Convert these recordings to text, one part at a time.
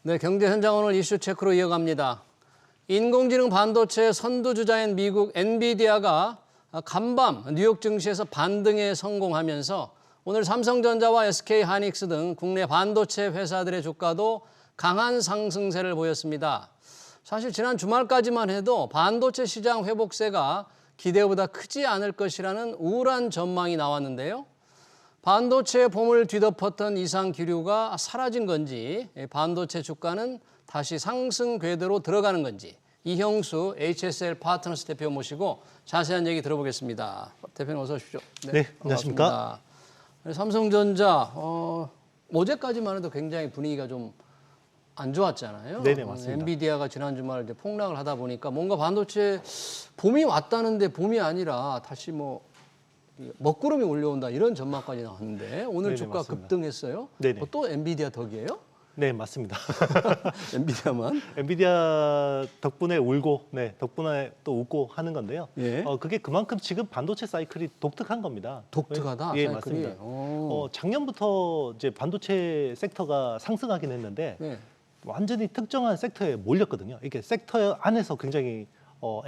네, 경제 현장 오늘 이슈 체크로 이어갑니다. 인공지능 반도체 선두주자인 미국 엔비디아가 간밤 뉴욕 증시에서 반등에 성공하면서 오늘 삼성전자와 SK하이닉스 등 국내 반도체 회사들의 주가도 강한 상승세를 보였습니다. 사실 지난 주말까지만 해도 반도체 시장 회복세가 기대보다 크지 않을 것이라는 우울한 전망이 나왔는데요. 반도체의 봄을 뒤덮었던 이상 기류가 사라진 건지, 반도체 주가는 다시 상승 궤도로 들어가는 건지, 이형수 HSL 파트너스 대표 모시고 자세한 얘기 들어보겠습니다. 대표님 어서 오십시오. 네, 안녕하십니까. 삼성전자 어제까지만 해도 굉장히 분위기가 좀 안 좋았잖아요. 네네, 맞습니다. 엔비디아가 지난 주말 이제 폭락을 하다 보니까 뭔가 반도체 봄이 왔다는데 봄이 아니라 다시 먹구름이 올려온다 이런 전망까지 나왔는데 오늘 네네, 주가 맞습니다. 급등했어요. 네네. 또 엔비디아 덕이에요? 네, 맞습니다. 엔비디아만? 엔비디아 덕분에 울고, 덕분에 또 웃고 하는 건데요. 예. 그게 그만큼 지금 반도체 사이클이 독특한 겁니다. 독특하다. 예, 사이클이. 맞습니다. 작년부터 이제 반도체 섹터가 상승하긴 했는데 네. 완전히 특정한 섹터에 몰렸거든요. 이게 섹터 안에서 굉장히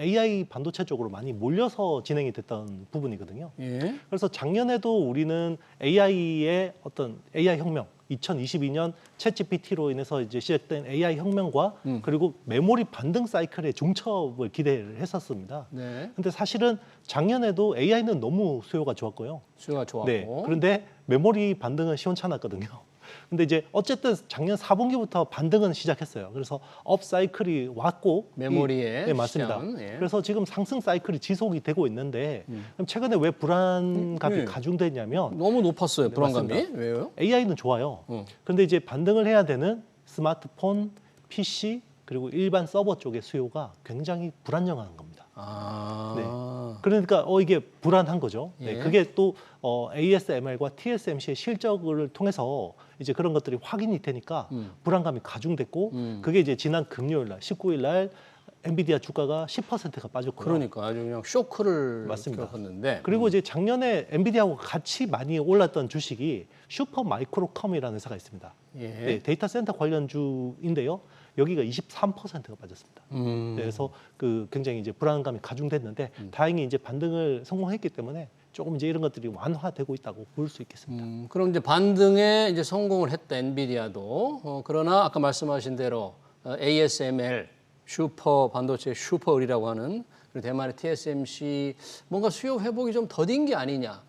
AI 반도체 쪽으로 많이 몰려서 진행이 됐던 부분이거든요. 예. 그래서 작년에도 우리는 AI의 어떤 AI 혁명, 2022년 챗GPT로 인해서 이제 시작된 AI 혁명과 그리고 메모리 반등 사이클의 중첩을 기대를 했었습니다. 네. 근데 사실은 작년에도 AI는 너무 수요가 좋았고요. 수요가 좋았고. 네. 그런데 메모리 반등은 시원찮았거든요. 근데 이제 어쨌든 작년 4분기부터 반등은 시작했어요. 그래서 업 사이클이 왔고 메모리의 네, 맞습니다. 시장, 예. 그래서 지금 상승 사이클이 지속이 되고 있는데 그럼 최근에 왜 불안감이 예. 가중됐냐면 너무 높았어요, 불안감이. 맞습니다. 왜요? AI는 좋아요. 그런데 이제 반등을 해야 되는 스마트폰, PC 그리고 일반 서버 쪽의 수요가 굉장히 불안정한 겁니다. 아. 그러니까 이게 불안한 거죠. 예. 그게 또 ASML과 TSMC의 실적을 통해서 이제 그런 것들이 확인이 되니까 불안감이 가중됐고 그게 이제 지난 금요일 날 19일 날 엔비디아 주가가 10%가 빠졌고요. 그러니까 아주 그냥 쇼크를 맞습니다. 겪었는데. 그리고 이제 작년에 엔비디아하고 같이 많이 올랐던 주식이 슈퍼 마이크로컴이라는 회사가 있습니다. 예. 네, 데이터 센터 관련주인데요. 여기가 23%가 빠졌습니다. 그래서 굉장히 이제 불안감이 가중됐는데 다행히 이제 반등을 성공했기 때문에 조금 이제 이런 것들이 완화되고 있다고 볼 수 있겠습니다. 그럼 이제 반등에 이제 성공을 했다 엔비디아도. 그러나 아까 말씀하신 대로 ASML 슈퍼 반도체 슈퍼을이라고 하는 그리고 대만의 TSMC 뭔가 수요 회복이 좀 더딘 게 아니냐.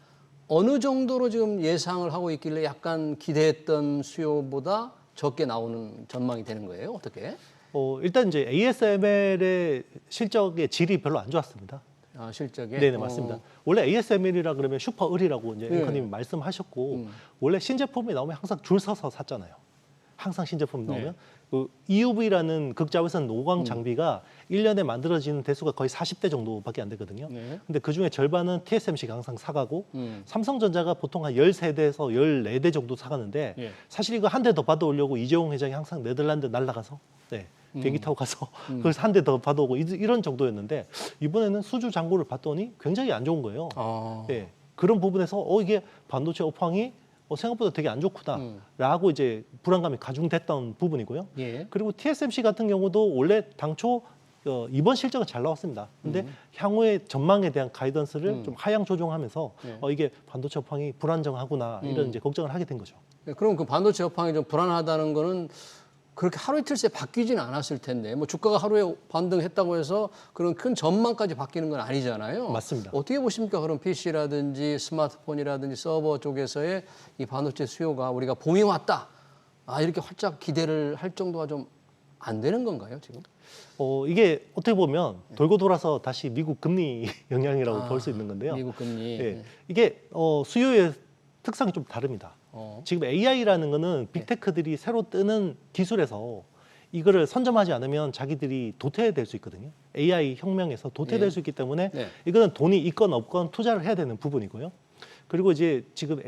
어느 정도로 지금 예상을 하고 있길래 약간 기대했던 수요보다 적게 나오는 전망이 되는 거예요? 어떻게? 일단 이제 ASML의 실적의 질이 별로 안 좋았습니다. 아, 실적에? 네, 맞습니다. 원래 ASML이라 그러면 슈퍼을이라고 이제 앵커님이 말씀하셨고 원래 신제품이 나오면 항상 줄 서서 샀잖아요. 항상 신제품이 나오면 그 EUV라는 극자외선 노광 장비가 1년에 만들어지는 대수가 거의 40대 정도밖에 안 되거든요. 근데 그중에 절반은 TSMC가 항상 사가고 삼성전자가 보통 한 13대에서 14대 정도 사가는데 사실 이거 한 대 더 받아오려고 이재용 회장이 항상 네덜란드 날아가서 비행기 타고 가서 그래서 한 대 더 받아오고 이런 정도였는데 이번에는 수주 잔고를 봤더니 굉장히 안 좋은 거예요. 네, 그런 부분에서 이게 반도체 업황이 생각보다 되게 안 좋구나라고 이제 불안감이 가중됐던 부분이고요. 예. 그리고 TSMC 같은 경우도 원래 당초 이번 실적은 잘 나왔습니다. 근데 향후의 전망에 대한 가이던스를 좀 하향 조정하면서 이게 반도체 업황이 불안정하구나 이런 이제 걱정을 하게 된 거죠. 네, 그럼 그 반도체 업황이 좀 불안하다는 거는 그렇게 하루 이틀 새에 바뀌지는 않았을 텐데 뭐 주가가 하루에 반등했다고 해서 그런 큰 전망까지 바뀌는 건 아니잖아요. 맞습니다. 어떻게 보십니까? 그런 PC라든지 스마트폰이라든지 서버 쪽에서의 이 반도체 수요가 우리가 봄이 왔다. 이렇게 활짝 기대를 할 정도가 좀 안 되는 건가요, 지금? 이게 어떻게 보면 돌고 돌아서 다시 미국 금리 영향이라고 볼 수 있는 건데요. 미국 금리. 네. 이게 수요의 특성이 좀 다릅니다. 지금 AI라는 거는 빅테크들이 새로 뜨는 기술에서 이거를 선점하지 않으면 자기들이 도태될 수 있거든요. AI 혁명에서 도태될 수 있기 때문에 이거는 돈이 있건 없건 투자를 해야 되는 부분이고요. 그리고 이제 지금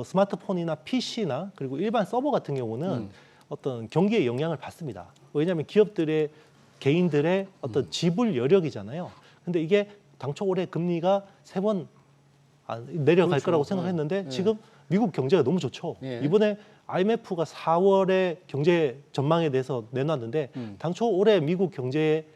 스마트폰이나 PC나 그리고 일반 서버 같은 경우는 어떤 경기에 영향을 받습니다. 왜냐하면 기업들의 개인들의 어떤 지불 여력이잖아요. 근데 이게 당초 올해 금리가 3번 내려갈 그렇죠. 거라고 생각했는데 지금 미국 경제가 너무 좋죠. 이번에 IMF가 4월에 경제 전망에 대해서 내놨는데 당초 올해 미국 경제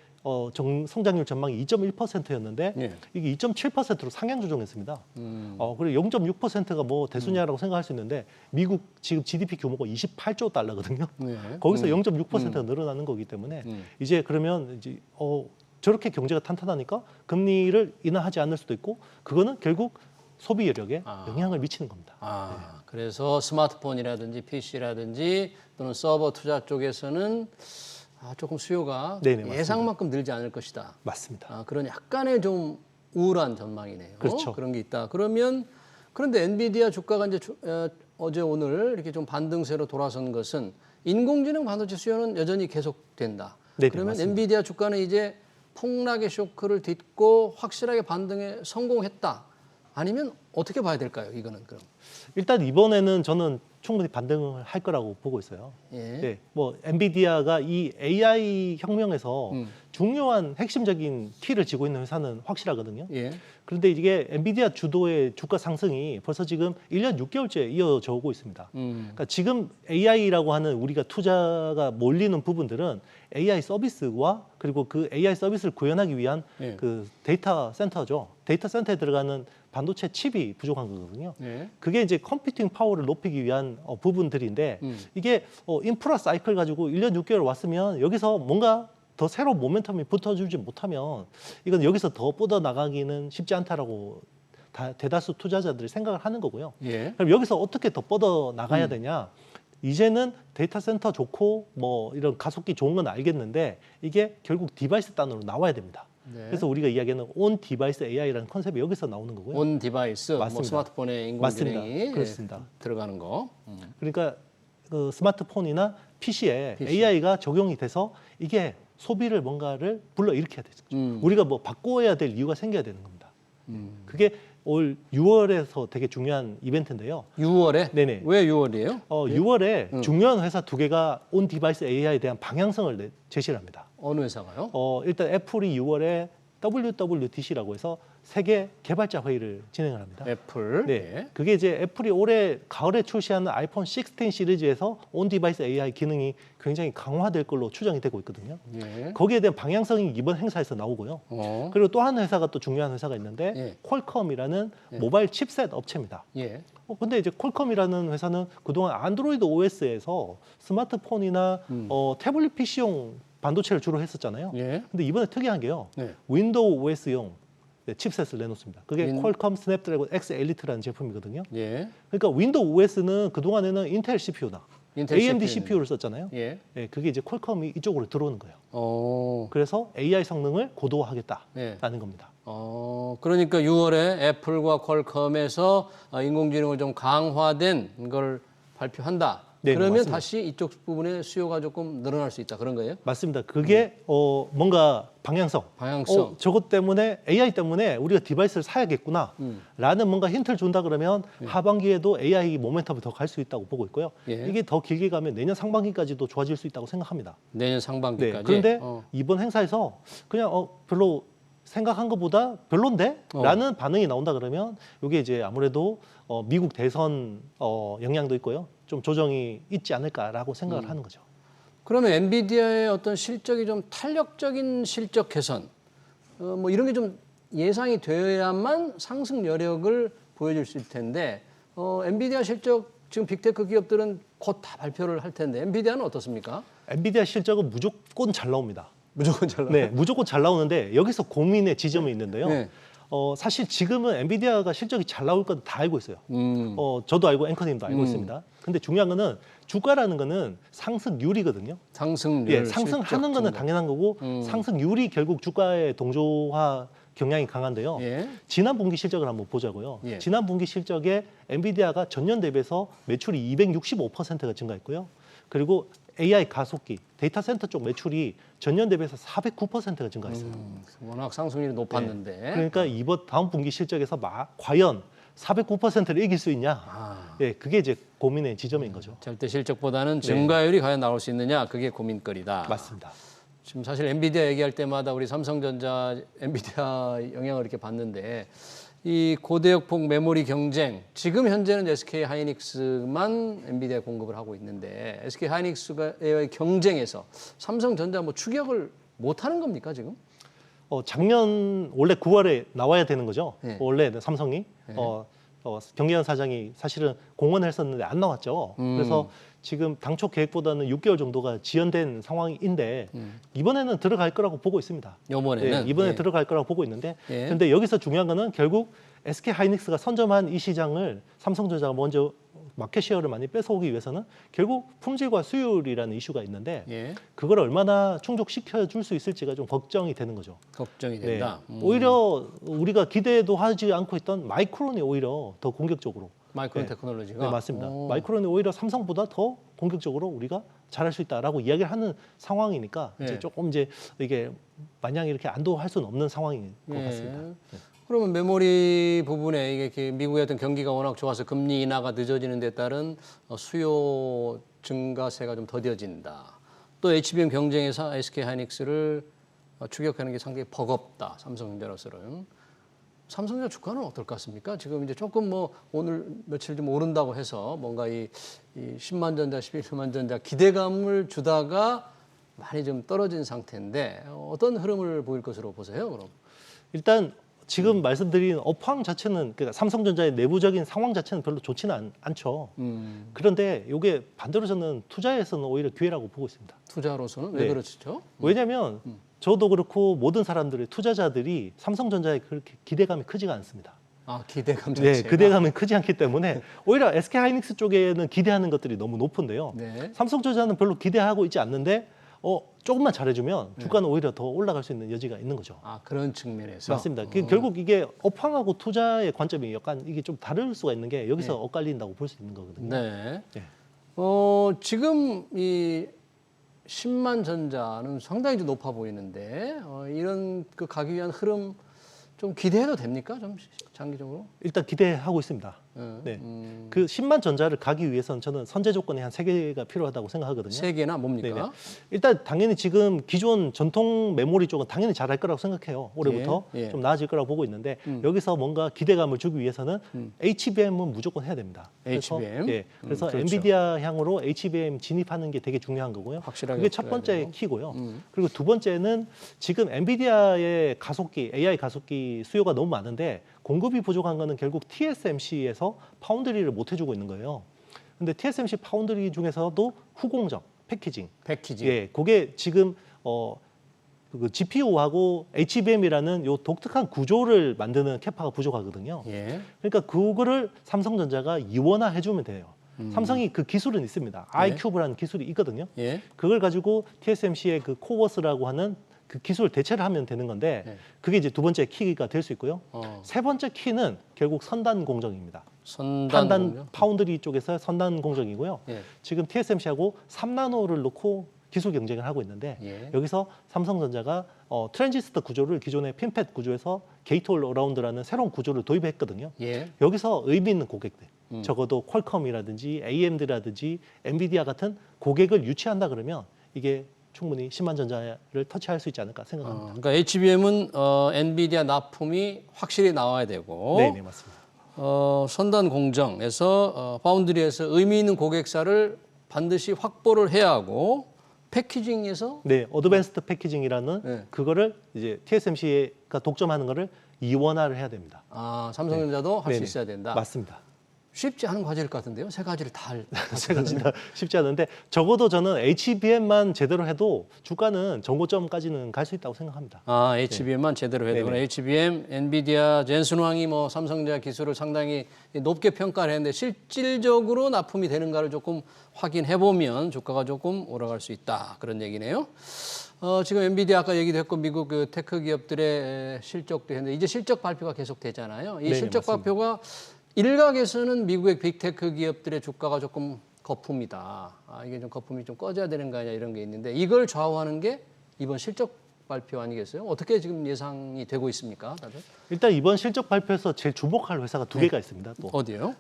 성장률 전망이 2.1%였는데 예. 이게 2.7%로 상향 조정했습니다. 그리고 0.6%가 뭐 대수냐라고 생각할 수 있는데 미국 지금 GDP 규모가 28조 달러거든요. 네. 거기서 0.6%가 늘어나는 거기 때문에 이제 그러면 이제 저렇게 경제가 탄탄하니까 금리를 인하하지 않을 수도 있고 그거는 결국 소비 여력에 영향을 미치는 겁니다. 그래서 스마트폰이라든지 PC라든지 또는 서버 투자 쪽에서는 조금 수요가 네네, 맞습니다. 예상만큼 늘지 않을 것이다. 맞습니다. 그런 약간의 좀 우울한 전망이네요. 그렇죠. 그런 게 있다. 그런데 엔비디아 주가가 이제 어제 오늘 이렇게 좀 반등세로 돌아선 것은 인공지능 반도체 수요는 여전히 계속된다. 네네, 그러면 맞습니다. 엔비디아 주가는 이제 폭락의 쇼크를 딛고 확실하게 반등에 성공했다. 아니면 어떻게 봐야 될까요? 이거는 그럼. 일단 이번에는 저는 충분히 반등을 할 거라고 보고 있어요. 예. 네, 뭐 엔비디아가 이 AI 혁명에서 중요한 핵심적인 키를 쥐고 있는 회사는 확실하거든요. 예. 그런데 이게 엔비디아 주도의 주가 상승이 벌써 지금 1년 6개월째 이어져 오고 있습니다. 그러니까 지금 AI라고 하는 우리가 투자가 몰리는 부분들은 AI 서비스와 그리고 그 AI 서비스를 구현하기 위한 예. 그 데이터 센터죠. 데이터 센터에 들어가는 반도체 칩이 부족한 거거든요. 예. 그게 이제 컴퓨팅 파워를 높이기 위한 부분들인데 이게 인프라 사이클 가지고 1년 6개월 왔으면 여기서 뭔가 더 새로운 모멘텀이 붙어주지 못하면 이건 여기서 더 뻗어나가기는 쉽지 않다라고 대다수 투자자들이 생각을 하는 거고요. 예. 그럼 여기서 어떻게 더 뻗어나가야 되냐? 이제는 데이터 센터 좋고 뭐 이런 가속기 좋은 건 알겠는데 이게 결국 디바이스 단으로 나와야 됩니다. 네. 그래서 우리가 이야기하는 온 디바이스 AI라는 컨셉이 여기서 나오는 거고요. 온 디바이스, 뭐 맞습니다. 스마트폰에 인공지능이 맞습니다. 그렇습니다. 들어가는 거. 그러니까 그 스마트폰이나 PC에 PC. AI가 적용이 돼서 이게 소비를 뭔가를 불러일으켜야 되죠. 우리가 뭐 바꿔야 될 이유가 생겨야 되는 겁니다. 그게 올 6월에서 되게 중요한 이벤트인데요. 6월에? 네네. 왜 6월이에요? 6월에 중요한 회사 두 개가 온 디바이스 AI에 대한 방향성을 제시를 합니다. 어느 회사가요? 일단 애플이 6월에 WWDC라고 해서 세계 개발자 회의를 진행을 합니다. 애플. 네, 예. 그게 이제 애플이 올해 가을에 출시하는 아이폰 16 시리즈에서 온 디바이스 AI 기능이 굉장히 강화될 걸로 추정이 되고 있거든요. 예. 거기에 대한 방향성이 이번 행사에서 나오고요. 그리고 또 한 회사가 또 중요한 회사가 있는데 예. 퀄컴이라는 모바일 칩셋 업체입니다. 예. 근데 이제 퀄컴이라는 회사는 그동안 안드로이드 OS에서 스마트폰이나 태블릿 PC용 반도체를 주로 했었잖아요. 예. 근데 이번에 특이한 게요. 네. 윈도우 OS용 칩셋을 내놓습니다. 그게 퀄컴 스냅드래곤 X 엘리트라는 제품이거든요. 예. 그러니까 윈도우 OS는 그동안에는 인텔 CPU나 인텔 AMD CPU 는. CPU를 썼잖아요. 예. 네, 그게 이제 퀄컴이 이쪽으로 들어오는 거예요. 그래서 AI 성능을 고도화하겠다라는 겁니다. 그러니까 6월에 애플과 퀄컴에서 인공지능을 좀 강화된 걸 발표한다. 네, 그러면 맞습니다. 다시 이쪽 부분에 수요가 조금 늘어날 수 있다. 그런 거예요? 맞습니다. 그게 뭔가 방향성. 저것 때문에 AI 때문에 우리가 디바이스를 사야겠구나라는 뭔가 힌트를 준다 그러면 하반기에도 AI 모멘텀이 더 갈 수 있다고 보고 있고요. 예. 이게 더 길게 가면 내년 상반기까지도 좋아질 수 있다고 생각합니다. 내년 네, 상반기까지. 그런데 이번 행사에서 그냥 별로 생각한 것보다 별론데? 라는 반응이 나온다 그러면 이게 이제 아무래도 미국 대선 영향도 있고요. 좀 조정이 있지 않을까라고 생각을 하는 거죠. 그러면 엔비디아의 어떤 실적이 좀 탄력적인 실적 개선, 뭐 이런 게 좀 예상이 되어야만 상승 여력을 보여줄 수 있을 텐데, 엔비디아 실적 지금 빅테크 기업들은 곧 다 발표를 할 텐데, 엔비디아는 어떻습니까? 엔비디아 실적은 무조건 잘 나옵니다. 무조건 잘 나와요. 네, 무조건 잘 나오는데 여기서 고민의 지점이 있는데요. 네. 사실 지금은 엔비디아가 실적이 잘 나올 건 다 알고 있어요. 저도 알고 앵커님도 알고 있습니다. 근데 중요한 거는 주가라는 거는 상승률이거든요. 상승률. 예, 상승하는 거는 당연한 거고 상승률이 결국 주가의 동조화 경향이 강한데요. 예. 지난 분기 실적을 한번 보자고요. 예. 지난 분기 실적에 엔비디아가 전년 대비해서 매출이 265%가 증가했고요. 그리고 AI 가속기, 데이터 센터 쪽 매출이 전년 대비해서 409%가 증가했어요. 워낙 상승률이 높았는데. 그러니까 이번 다음 분기 실적에서 과연 409%를 이길 수 있냐? 예, 그게 이제 고민의 지점인 거죠. 절대 실적보다는 증가율이 과연 나올 수 있느냐, 그게 고민거리다. 맞습니다. 지금 사실 엔비디아 얘기할 때마다 우리 삼성전자 엔비디아 영향을 이렇게 받는데 이 고대역폭 메모리 경쟁, 지금 현재는 SK 하이닉스만 엔비디아 공급을 하고 있는데 SK 하이닉스와의 경쟁에서 삼성전자 뭐 추격을 못 하는 겁니까 지금? 작년 원래 9월에 나와야 되는 거죠. 네. 원래 삼성이 네. 경기현 사장이 사실은 공언을 했었는데 안 나왔죠. 그래서 지금 당초 계획보다는 6개월 정도가 지연된 상황인데 이번에는 들어갈 거라고 보고 있습니다. 이번에는 이번에 예. 들어갈 거라고 보고 있는데 예. 그런데 여기서 중요한 거는 결국 SK 하이닉스가 선점한 이 시장을 삼성전자가 먼저 마켓 시어를 많이 뺏어오기 위해서는 결국 품질과 수율이라는 이슈가 있는데 예. 그걸 얼마나 충족시켜 줄 수 있을지가 좀 걱정이 되는 거죠. 걱정이 된다. 오히려 우리가 기대도 하지 않고 있던 마이크론이 오히려 더 공격적으로 마이크론 네. 테크놀로지가 네, 맞습니다. 마이크론이 오히려 삼성보다 더 공격적으로 우리가 잘할 수 있다라고 이야기를 하는 상황이니까 네. 이제 조금 이제 이게 마냥 이렇게 안도할 수는 없는 상황인 것 예. 같습니다. 그러면 메모리 부분에 이게 미국의 어떤 경기가 워낙 좋아서 금리 인하가 늦어지는 데 따른 수요 증가세가 좀 더뎌진다. 또 HBM 경쟁에서 SK 하이닉스를 추격하는 게 상당히 버겁다. 삼성전자로서는. 삼성전자 주가는 어떨 것 같습니까? 지금 이제 조금 뭐 오늘 며칠 좀 오른다고 해서 뭔가 이 10만 전자, 11만 전자 기대감을 주다가 많이 좀 떨어진 상태인데 어떤 흐름을 보일 것으로 보세요, 그럼? 일단 지금 말씀드린 업황 자체는 그러니까 삼성전자의 내부적인 상황 자체는 별로 좋지는 않죠. 그런데 이게 반대로 저는 투자에서는 오히려 기회라고 보고 있습니다. 투자로서는 왜 네. 그렇죠? 왜냐하면 저도 그렇고 모든 사람들이 투자자들이 삼성전자에 그렇게 기대감이 크지가 않습니다. 아, 기대감 네, 자체가. 기대감이 크지 않기 때문에 오히려 SK 하이닉스 쪽에는 기대하는 것들이 너무 높은데요. 네. 삼성전자는 별로 기대하고 있지 않는데 조금만 잘해주면 주가는 오히려 더 올라갈 수 있는 여지가 있는 거죠. 아, 그런 측면에서. 맞습니다. 결국 이게 업황하고 투자의 관점이 약간 이게 좀 다를 수가 있는 게 여기서 네. 엇갈린다고 볼 수 있는 거거든요. 네. 네. 지금 이 10만 전자는 상당히 좀 높아 보이는데 이런 그 가기 위한 흐름 좀 기대해도 됩니까? 좀 장기적으로? 일단 기대하고 있습니다. 네. 그 10만 전자를 가기 위해서는 저는 선제 조건이 한 3개가 필요하다고 생각하거든요. 세 개나 뭡니까? 네네. 일단 당연히 지금 기존 전통 메모리 쪽은 당연히 잘할 거라고 생각해요. 올해부터 예. 좀 나아질 거라고 보고 있는데 여기서 뭔가 기대감을 주기 위해서는 HBM은 무조건 해야 됩니다. HBM? 그래서 그렇죠. 엔비디아 향으로 HBM 진입하는 게 되게 중요한 거고요. 확실하게 그게 첫 없어야 번째 되고. 키고요. 그리고 두 번째는 지금 엔비디아의 가속기, AI 가속기 수요가 너무 많은데 공급이 부족한 거는 결국 TSMC에서 파운드리를 못 해주고 있는 거예요. 근데 TSMC 파운드리 중에서도 후공정, 패키징. 패키징. 그게 지금 그 GPU하고 HBM이라는 요 독특한 구조를 만드는 캐파가 부족하거든요. 예. 그러니까 그거를 삼성전자가 이원화해 주면 돼요. 삼성이 그 기술은 있습니다. iCube라는 기술이 있거든요. 예. 그걸 가지고 TSMC의 그 코버스라고 하는 그 기술 대체를 하면 되는 건데 네. 그게 이제 두 번째 키가 될 수 있고요. 세 번째 키는 결국 선단 공정입니다. 선단 파운드리 쪽에서 선단 공정이고요. 예. 지금 TSMC하고 3나노를 놓고 기술 경쟁을 하고 있는데 예. 여기서 삼성전자가 트랜지스터 구조를 기존의 핀팻 구조에서 게이트 올 어라운드라는 새로운 구조를 도입했거든요. 예. 여기서 의미 있는 고객들, 적어도 퀄컴이라든지 AMD라든지 엔비디아 같은 고객을 유치한다 그러면 이게 충분히 10만 전자를 터치할 수 있지 않을까 생각합니다. 그러니까 HBM은 엔비디아 납품이 확실히 나와야 되고 네, 맞습니다. 선단 공정에서 파운드리에서 의미 있는 고객사를 반드시 확보를 해야 하고 패키징에서 네, 어드밴스드 패키징이라는 네. 그거를 이제 TSMC가 독점하는 거를 이원화를 해야 됩니다. 삼성전자도 할 수 네네. 있어야 된다. 맞습니다. 쉽지 않은 과제일 것 같은데요. 세 가지를 다 제가 진짜 쉽지 않은데 적어도 저는 HBM만 제대로 해도 주가는 정고점까지는 갈 수 있다고 생각합니다. HBM만 제대로 해야 되구나. 네네. HBM, 엔비디아, 젠슨 왕이 뭐 삼성전자 기술을 상당히 높게 평가를 했는데 실질적으로 납품이 되는가를 조금 확인해 보면 주가가 조금 올라갈 수 있다. 그런 얘기네요. 지금 엔비디아 아까 얘기도 했고 미국 그 테크 기업들의 실적도 했는데 이제 실적 발표가 계속 되잖아요. 이 네네, 실적 맞습니다. 발표가 일각에서는 미국의 빅테크 기업들의 주가가 조금 거품이다. 이게 좀 거품이 좀 꺼져야 되는 거 아니냐 이런 게 있는데 이걸 좌우하는 게 이번 실적 발표 아니겠어요? 어떻게 지금 예상이 되고 있습니까, 다들? 일단 이번 실적 발표에서 제일 주목할 회사가 두 개가 있습니다. 또 어디요?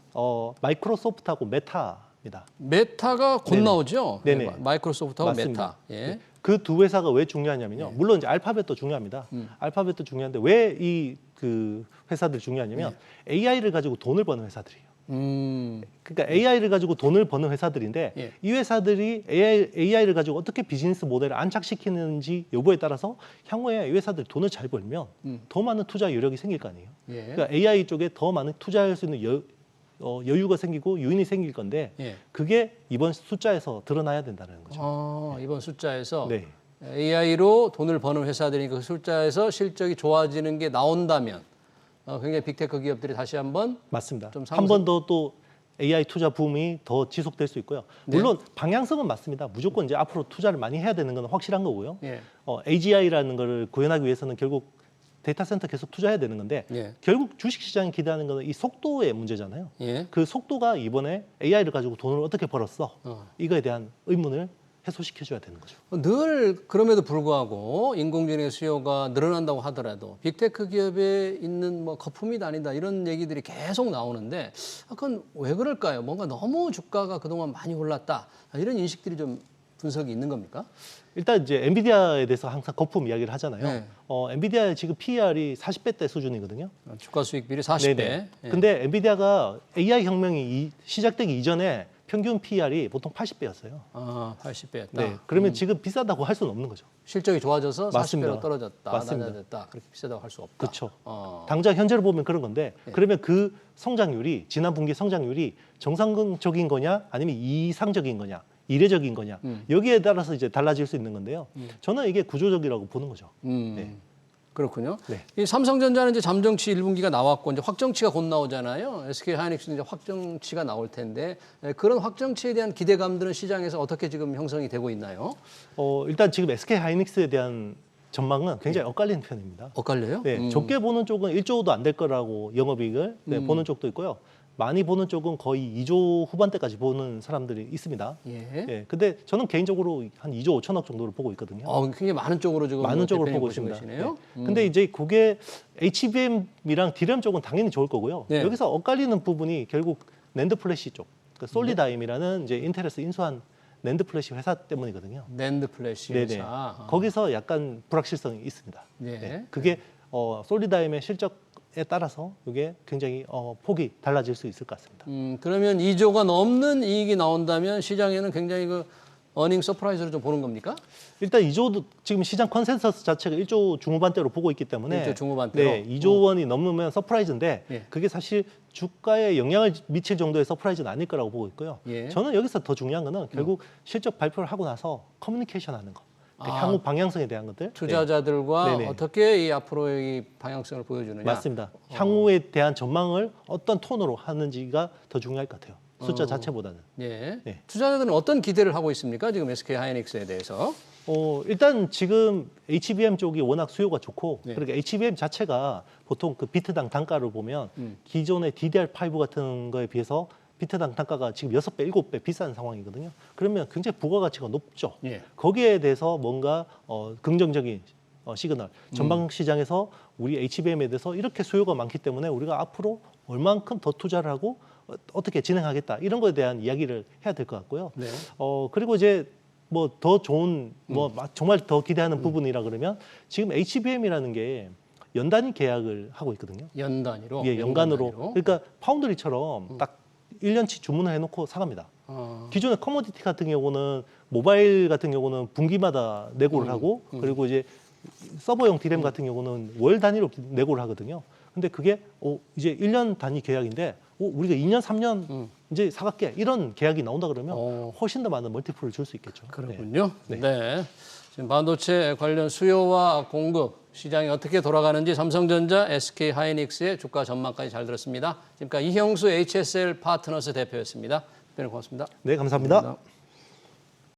마이크로소프트하고 메타 메타입니다. 메타가 곧 네네. 나오죠? 네네. 마이크로소프트하고 맞습니다. 메타. 예. 그 두 회사가 왜 중요하냐면요. 물론 이제 알파벳도 중요합니다. 알파벳도 중요한데 왜 이 그 회사들이 중요하냐면 AI를 가지고 돈을 버는 회사들이에요. 그러니까 AI를 가지고 돈을 버는 회사들인데 예. 이 회사들이 AI를 가지고 어떻게 비즈니스 모델을 안착시키는지 여부에 따라서 향후에 이 회사들이 돈을 잘 벌면 더 많은 투자 여력이 생길 거 아니에요. 예. 그러니까 AI 쪽에 더 많은 투자할 수 있는 여유가 생기고 유인이 생길 건데 예. 그게 이번 숫자에서 드러나야 된다는 거죠. 이번 숫자에서 네. AI로 돈을 버는 회사들이 그 숫자에서 실적이 좋아지는 게 나온다면 굉장히 빅테크 기업들이 다시 한번 맞습니다. 좀 한 번 더 또 AI 투자 붐이 더 지속될 수 있고요. 물론 방향성은 맞습니다. 무조건 이제 앞으로 투자를 많이 해야 되는 건 확실한 거고요. 예. AGI라는 거를 구현하기 위해서는 결국 데이터 센터 계속 투자해야 되는 건데 예. 결국 주식 시장이 기대하는 거는 이 속도의 문제잖아요. 예. 그 속도가 이번에 AI를 가지고 돈을 어떻게 벌었어? 이거에 대한 의문을 해소시켜줘야 되는 거죠. 늘 그럼에도 불구하고 인공지능의 수요가 늘어난다고 하더라도 빅테크 기업에 있는 뭐 거품이 다니다 이런 얘기들이 계속 나오는데 그건 왜 그럴까요? 뭔가 너무 주가가 그동안 많이 올랐다 이런 인식들이 좀 분석이 있는 겁니까? 일단 이제 엔비디아에 대해서 항상 거품 이야기를 하잖아요. 네. 엔비디아의 지금 PER이 40배대 수준이거든요. 주가 수익 비율이 40배. 네네. 예. 근데 엔비디아가 AI 혁명이 시작되기 이전에 평균 PER이 보통 80배였어요. 80배였다. 네. 그러면 지금 비싸다고 할 수는 없는 거죠. 실적이 좋아져서 맞습니다. 40배로 떨어졌다, 맞습니다. 낮아졌다. 그렇게 비싸다고 할 수 없다. 그렇죠. 어. 당장 현재로 보면 그런 건데 그러면 그 성장률이 지난 분기 성장률이 정상적인 거냐 아니면 이상적인 거냐 이례적인 거냐 여기에 따라서 이제 달라질 수 있는 건데요. 저는 이게 구조적이라고 보는 거죠. 네. 그렇군요. 네. 이 삼성전자는 이제 잠정치 1분기가 나왔고 이제 확정치가 곧 나오잖아요. SK하이닉스는 이제 확정치가 나올 텐데 그런 확정치에 대한 기대감들은 시장에서 어떻게 지금 형성이 되고 있나요? 일단 지금 SK 하이닉스에 대한 전망은 굉장히 엇갈리는 편입니다. 엇갈려요? 네, 적게 보는 쪽은 1조도 안 될 거라고 영업이익을 보는 쪽도 있고요. 많이 보는 쪽은 거의 2조 후반대까지 보는 사람들이 있습니다. 예. 네, 근데 저는 개인적으로 한 2조 5천억 정도를 보고 있거든요. 굉장히 많은 쪽으로 지금 많은 쪽으로 대표님 보고 보시고 있습니다. 계시네요. 네. 근데 이제 그게 HBM이랑 DRAM 쪽은 당연히 좋을 거고요. 네. 여기서 엇갈리는 부분이 결국 낸드 플래시 쪽, 그러니까 솔리다임이라는 이제 인텔에서 인수한 낸드 플래시 회사 때문이거든요. 낸드 플래시 네네. 회사. 거기서 약간 불확실성이 있습니다. 네. 네. 그게 솔리다임의 실적에 따라서 이게 굉장히 폭이 달라질 수 있을 것 같습니다. 그러면 2조가 넘는 이익이 나온다면 시장에는 굉장히 그 어닝 서프라이즈를 좀 보는 겁니까? 일단 2조도 지금 시장 컨센서스 자체가 1조 중후반대로 보고 있기 때문에 1조 중후반대로? 네, 2조 원이 넘으면 서프라이즈인데 예. 그게 사실 주가에 영향을 미칠 정도의 서프라이즈는 아닐 거라고 보고 있고요. 예. 저는 여기서 더 중요한 거는 결국 실적 발표를 하고 나서 커뮤니케이션 하는 거. 그러니까 향후 방향성에 대한 것들. 투자자들과 네네. 어떻게 이 앞으로 이 방향성을 보여주느냐. 맞습니다. 향후에 대한 전망을 어떤 톤으로 하는지가 더 중요할 것 같아요. 숫자 자체보다는. 예. 네. 투자자들은 어떤 기대를 하고 있습니까? 지금 SK 하이닉스에 대해서. 일단 지금 HBM 쪽이 워낙 수요가 좋고 네. 그러니까 HBM 자체가 보통 그 비트당 단가를 보면 기존의 DDR5 같은 거에 비해서 비트당 단가가 지금 6배, 7배 비싼 상황이거든요. 그러면 굉장히 부가가치가 높죠. 예. 거기에 대해서 뭔가 긍정적인 시그널, 전방 시장에서 우리 HBM에 대해서 이렇게 수요가 많기 때문에 우리가 앞으로 얼만큼 더 투자를 하고 어떻게 진행하겠다 이런 거에 대한 이야기를 해야 될 것 같고요. 네. 그리고 이제 뭐 더 좋은 정말 더 기대하는 부분이라 그러면 지금 HBM이라는 게 연 단위 계약을 하고 있거든요. 연 단위로. 예, 연간으로. 단위로. 그러니까 파운드리처럼 딱 1년치 주문을 해놓고 사갑니다. 기존의 커머디티 같은 경우는 모바일 같은 경우는 분기마다 내고를 하고 그리고 이제 서버용 디램 같은 경우는 월 단위로 내고를 하거든요. 근데 그게 이제 1년 단위 계약인데 우리가 2년, 3년 이제 사갈게 이런 계약이 나온다 그러면 훨씬 더 많은 멀티플을 줄 수 있겠죠. 그렇군요. 네. 네. 지금 반도체 관련 수요와 공급 시장이 어떻게 돌아가는지 삼성전자, SK 하이닉스의 주가 전망까지 잘 들었습니다. 지금까지 이형수 HSL 파트너스 대표였습니다. 대표님 고맙습니다. 네, 감사합니다.